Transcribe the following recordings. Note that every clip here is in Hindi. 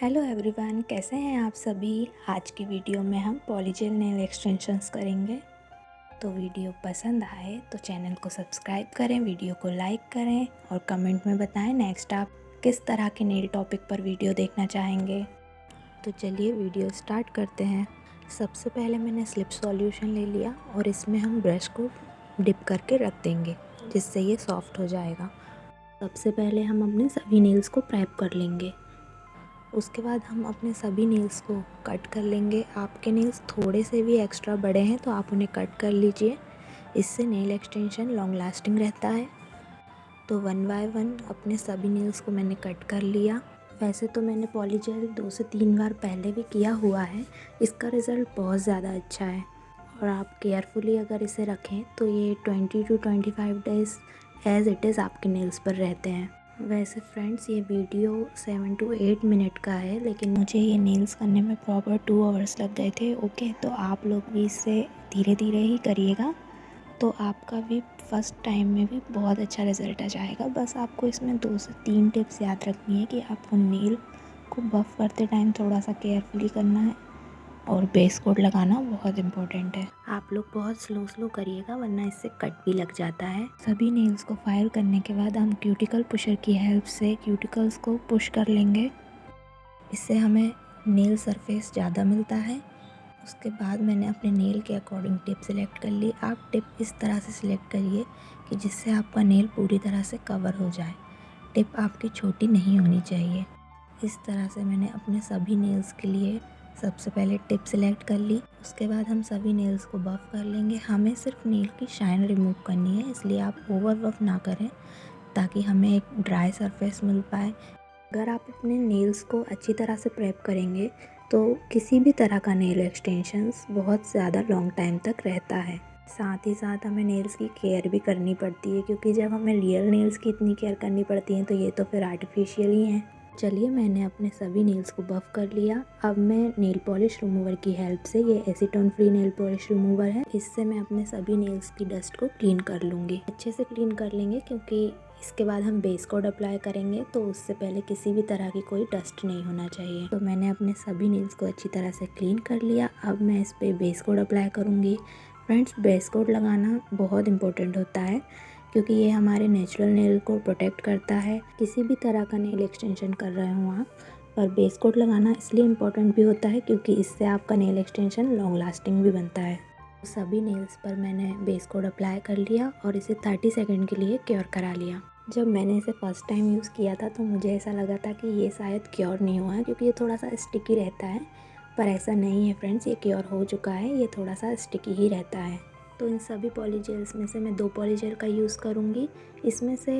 हेलो एवरीवन, कैसे हैं आप सभी। आज की वीडियो में हम पॉलीजेल नेल एक्सटेंशंस करेंगे। तो वीडियो पसंद आए तो चैनल को सब्सक्राइब करें, वीडियो को लाइक करें और कमेंट में बताएं नेक्स्ट आप किस तरह के नेल टॉपिक पर वीडियो देखना चाहेंगे। तो चलिए वीडियो स्टार्ट करते हैं। सबसे पहले मैंने स्लिप सॉल्यूशन ले लिया और इसमें हम ब्रश को डिप करके रख देंगे जिससे ये सॉफ्ट हो जाएगा। सबसे पहले हम अपने सभी नेल्स को प्रेप कर लेंगे। उसके बाद हम अपने सभी नेल्स को कट कर लेंगे। आपके नेल्स थोड़े से भी एक्स्ट्रा बड़े हैं तो आप उन्हें कट कर लीजिए, इससे नेल एक्सटेंशन लॉन्ग लास्टिंग रहता है। तो वन बाय वन अपने सभी नेल्स को मैंने कट कर लिया। वैसे तो मैंने पॉलीजेल 2 से 3 बार पहले भी किया हुआ है। इसका रिज़ल्ट बहुत ज़्यादा अच्छा है और आप केयरफुली अगर इसे रखें तो ये 20 to 25 days as it is आपके नेल्स पर रहते हैं। वैसे फ्रेंड्स, ये वीडियो 7 to 8 मिनट का है, लेकिन मुझे ये नेल्स करने में प्रॉपर 2 आवर्स लग गए थे। ओके, तो आप लोग भी इससे धीरे धीरे ही करिएगा तो आपका भी फर्स्ट टाइम में भी बहुत अच्छा रिज़ल्ट आ जाएगा। बस आपको इसमें 2 से 3 टिप्स याद रखनी है कि आपको नेल को बफ़ करते टाइम थोड़ा सा केयरफुली करना है और बेस कोट लगाना बहुत इम्पोर्टेंट है। आप लोग बहुत स्लो करिएगा वरना इससे कट भी लग जाता है। सभी नेल्स को फाइल करने के बाद हम क्यूटिकल पुशर की हेल्प से क्यूटिकल्स को पुश कर लेंगे। इससे हमें नेल सरफेस ज़्यादा मिलता है। उसके बाद मैंने अपने नेल के अकॉर्डिंग टिप सिलेक्ट कर ली। आप टिप इस तरह से सिलेक्ट करिए कि जिससे आपका नेल पूरी तरह से कवर हो जाए। टिप आपकी छोटी नहीं होनी चाहिए। इस तरह से मैंने अपने सभी नेल्स के लिए सबसे पहले टिप सिलेक्ट कर ली। उसके बाद हम सभी नेल्स को बफ़ कर लेंगे। हमें सिर्फ नेल की शाइन रिमूव करनी है, इसलिए आप ओवर बफ़ ना करें ताकि हमें एक ड्राई सरफेस मिल पाए। अगर आप अपने नेल्स को अच्छी तरह से प्रेप करेंगे तो किसी भी तरह का नेल एक्सटेंशंस बहुत ज़्यादा लॉन्ग टाइम तक रहता है। साथ ही साथ हमें नेल्स की केयर भी करनी पड़ती है, क्योंकि जब हमें रियल नेल्स की इतनी केयर करनी पड़ती है तो ये तो फिर आर्टिफिशियल ही हैं। चलिए, मैंने अपने सभी नेल्स को बफ़ कर लिया। अब मैं नेल पॉलिश रिमूवर की हेल्प से, ये acetone free nail polish remover है, इससे मैं अपने सभी नेल्स की डस्ट को क्लीन कर लूँगी। अच्छे से क्लीन कर लेंगे क्योंकि इसके बाद हम बेस कोड अप्लाई करेंगे तो उससे पहले किसी भी तरह की कोई डस्ट नहीं होना चाहिए। तो मैंने अपने सभी नेल्स को अच्छी तरह से क्लीन कर लिया। अब मैं इस पर बेस कोड अप्लाई करूँगी। फ्रेंड्स, बेस कोड लगाना बहुत इम्पोर्टेंट होता है क्योंकि ये हमारे नेचुरल नेल को प्रोटेक्ट करता है। किसी भी तरह का नेल एक्सटेंशन कर रहे हो आप, पर बेस कोट लगाना इसलिए इम्पोर्टेंट भी होता है क्योंकि इससे आपका नेल एक्सटेंशन लॉन्ग लास्टिंग भी बनता है। सभी नेल्स पर मैंने बेस कोट अप्लाई कर लिया और इसे 30 सेकंड के लिए क्योर करा लिया। जब मैंने इसे फ़र्स्ट टाइम यूज़ किया था तो मुझे ऐसा लगा था कि ये शायद क्योर नहीं हुआ है क्योंकि ये थोड़ा सा स्टिकी रहता है, पर ऐसा नहीं है फ्रेंड्स, ये क्योर हो चुका है। ये थोड़ा सा स्टिकी ही रहता है। तो इन सभी पॉलीजेल्स में से मैं 2 पॉलीजेल का यूज़ करूँगी। इसमें से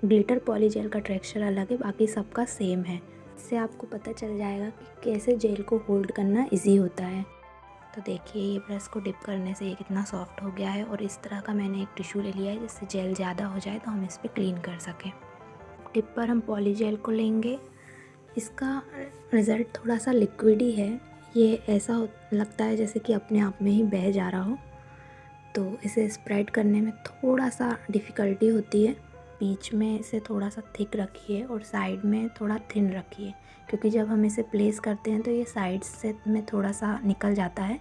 ग्लिटर पॉलीजेल का टेक्सचर अलग है, बाकी सबका सेम है। इससे आपको पता चल जाएगा कि कैसे जेल को होल्ड करना इजी होता है। तो देखिए, ये ब्रश को डिप करने से ये कितना सॉफ्ट हो गया है और इस तरह का मैंने एक टिश्यू ले लिया है जिससे जेल ज़्यादा हो जाए तो हम इस पर क्लीन कर सकें। टिप पर हम पॉलीजेल को लेंगे। इसका रिज़ल्ट थोड़ा सा लिक्विडी है। ये ऐसा लगता है जैसे कि अपने आप में ही बह जा रहा हो, तो इसे स्प्रेड करने में थोड़ा सा डिफ़िकल्टी होती है। बीच में इसे थोड़ा सा थिक रखिए और साइड में थोड़ा थिन रखिए, क्योंकि जब हम इसे प्लेस करते हैं तो ये साइड से में थोड़ा सा निकल जाता है।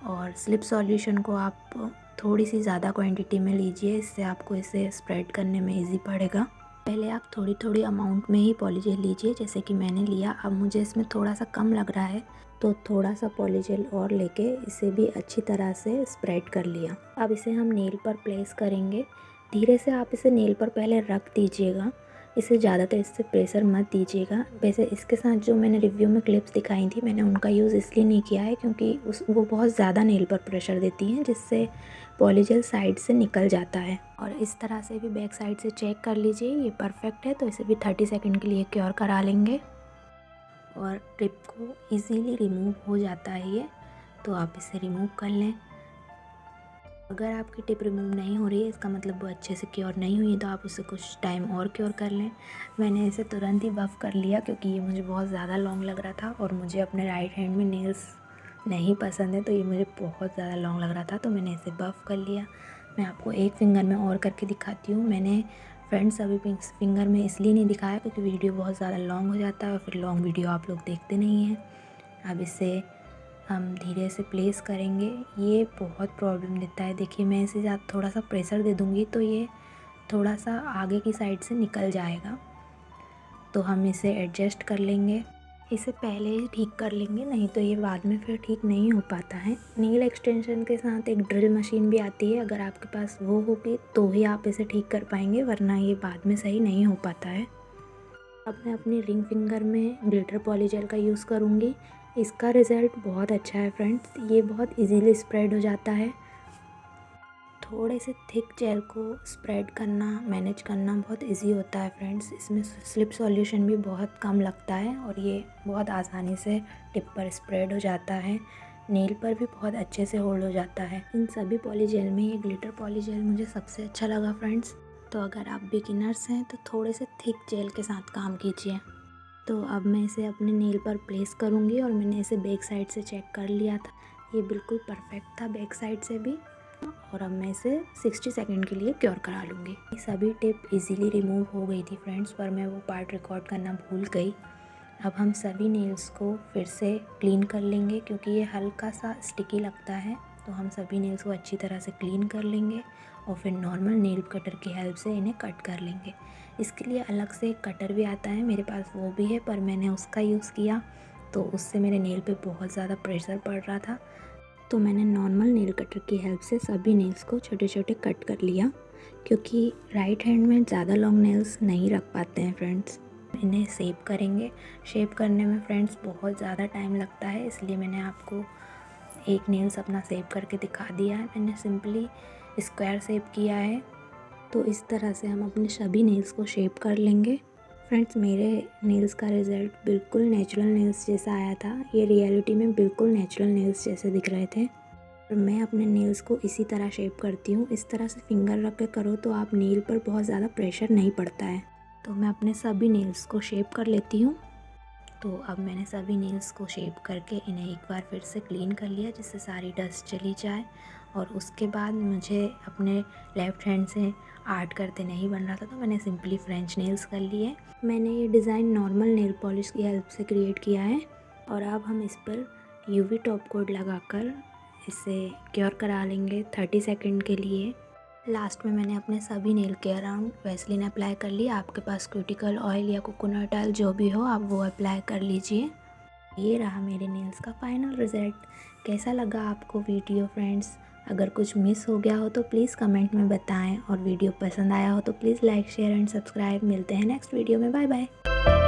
और स्लिप सॉल्यूशन को आप थोड़ी सी ज़्यादा क्वांटिटी में लीजिए, इससे आपको इसे स्प्रेड करने में इजी पड़ेगा। पहले आप थोड़ी थोड़ी अमाउंट में ही पॉलीजेल लीजिए, जैसे कि मैंने लिया। अब मुझे इसमें थोड़ा सा कम लग रहा है तो थोड़ा सा पॉलीजेल और लेके इसे भी अच्छी तरह से स्प्रेड कर लिया। अब इसे हम नेल पर प्लेस करेंगे। धीरे से आप इसे नेल पर पहले रख दीजिएगा, इसे ज़्यादातर इससे प्रेशर मत दीजिएगा। वैसे इसके साथ जो मैंने रिव्यू में क्लिप्स दिखाई थी, मैंने उनका यूज़ इसलिए नहीं किया है क्योंकि वो बहुत ज़्यादा नेल पर प्रेशर देती हैं, जिससे पॉलीजेल साइड से निकल जाता है। और इस तरह से भी बैक साइड से चेक कर लीजिए, ये परफेक्ट है। तो इसे भी 30 सेकंड के लिए क्योर करा लेंगे और टिप को इजीली रिमूव हो जाता है ये, तो आप इसे रिमूव कर लें। अगर आपकी टिप रिमूव नहीं हो रही है, इसका मतलब वो अच्छे से क्योर नहीं हुई है, तो आप उसे कुछ टाइम और क्योर कर लें। मैंने इसे तुरंत ही बफ़ कर लिया क्योंकि ये मुझे बहुत ज़्यादा लॉन्ग लग रहा था और मुझे अपने राइट हैंड में नेल्स नहीं पसंद है, तो ये मुझे बहुत ज़्यादा लॉन्ग लग रहा था, तो मैंने इसे बफ़ कर लिया। मैं आपको एक फिंगर में और करके दिखाती हूँ। मैंने फ्रेंड्स अभी फिंगर में इसलिए नहीं दिखाया क्योंकि वीडियो बहुत ज़्यादा लॉन्ग हो जाता है और फिर लॉन्ग वीडियो आप लोग देखते नहीं हैं। अब इसे हम धीरे से प्लेस करेंगे। ये बहुत प्रॉब्लम देता है। देखिए मैं इसे थोड़ा सा प्रेशर दे दूँगी तो ये थोड़ा सा आगे की साइड से निकल जाएगा, तो हम इसे एडजस्ट कर लेंगे। इसे पहले ही ठीक कर लेंगे, नहीं तो ये बाद में फिर ठीक नहीं हो पाता है। नील एक्सटेंशन के साथ एक ड्रिल मशीन भी आती है, अगर आपके पास वो होगी तो ही आप इसे ठीक कर पाएंगे, वरना ये बाद में सही नहीं हो पाता है। अब मैं अपनी रिंग फिंगर में ग्लिटर पॉलीजेल का यूज़ करूँगी। इसका रिज़ल्ट बहुत अच्छा है फ्रेंड्स, ये बहुत इजीली स्प्रेड हो जाता है। थोड़े से थिक जेल को स्प्रेड करना, मैनेज करना बहुत इजी होता है फ्रेंड्स। इसमें स्लिप सॉल्यूशन भी बहुत कम लगता है और ये बहुत आसानी से टिप पर स्प्रेड हो जाता है। नेल पर भी बहुत अच्छे से होल्ड हो जाता है। इन सभी पॉलीजेल में ये ग्लिटर पॉलीजेल मुझे सबसे अच्छा लगा फ्रेंड्स। तो अगर आप बिगिनर्स हैं तो थोड़े से थिक जेल के साथ काम कीजिए। तो अब मैं इसे अपने नेल पर प्लेस करूँगी और मैंने इसे बैक साइड से चेक कर लिया था, ये बिल्कुल परफेक्ट था बैक साइड से भी। और अब मैं इसे 60 सेकंड के लिए क्योर करा लूँगी। सभी टिप इजीली रिमूव हो गई थी फ्रेंड्स, पर मैं वो पार्ट रिकॉर्ड करना भूल गई। अब हम सभी नेल्स को फिर से क्लीन कर लेंगे क्योंकि ये हल्का सा स्टिकी लगता है, तो हम सभी नेल्स को अच्छी तरह से क्लीन कर लेंगे और फिर नॉर्मल नेल कटर की हेल्प से इन्हें कट कर लेंगे। इसके लिए अलग से एक कटर भी आता है, मेरे पास वो भी है, पर मैंने उसका यूज़ किया तो उससे मेरे नेल पे बहुत ज़्यादा प्रेशर पड़ रहा था, तो मैंने नॉर्मल नेल कटर की हेल्प से सभी नेल्स को छोटे छोटे कट कर लिया, क्योंकि राइट हैंड में ज़्यादा लॉन्ग नेल्स नहीं रख पाते हैं फ्रेंड्स। इन्हें शेप करेंगे। शेप करने में फ्रेंड्स बहुत ज़्यादा टाइम लगता है, इसलिए मैंने आपको एक नेल्स अपना शेप करके दिखा दिया है। मैंने सिंपली स्क्वायर शेप किया है, तो इस तरह से हम अपने सभी नेल्स को शेप कर लेंगे। फ्रेंड्स मेरे नेल्स का रिज़ल्ट बिल्कुल नेचुरल नेल्स जैसा आया था। ये रियलिटी में बिल्कुल नेचुरल नेल्स जैसे दिख रहे थे। और मैं अपने नेल्स को इसी तरह शेप करती हूँ। इस तरह से फिंगर रख के करो तो आप नेल पर बहुत ज़्यादा प्रेशर नहीं पड़ता है। तो मैं अपने सभी नेल्स को शेप कर लेती हूँ। तो अब मैंने सभी नेल्स को शेप करके इन्हें एक बार फिर से क्लीन कर लिया, जिससे सारी डस्ट चली जाए। और उसके बाद मुझे अपने लेफ़्ट हैंड से आर्ट करते नहीं बन रहा था, तो मैंने सिंपली फ्रेंच नेल्स कर लिए। मैंने ये डिज़ाइन नॉर्मल नेल पॉलिश की हेल्प से क्रिएट किया है। और अब हम इस पर यूवी टॉप कोट लगाकर इसे क्योर करा लेंगे 30 सेकंड के लिए। लास्ट में मैंने अपने सभी नेल के अराउंड वैसलीन अप्लाई कर लिया। आपके पास क्यूटिकल ऑयल या कोकोनट ऑयल जो भी हो आप वो अप्लाई कर लीजिए। ये रहा मेरे नेल्स का फाइनल रिज़ल्ट। कैसा लगा आपको वीडियो फ्रेंड्स? अगर कुछ मिस हो गया हो तो प्लीज़ कमेंट में बताएं, और वीडियो पसंद आया हो तो please like share and subscribe. मिलते हैं नेक्स्ट वीडियो में। Bye bye.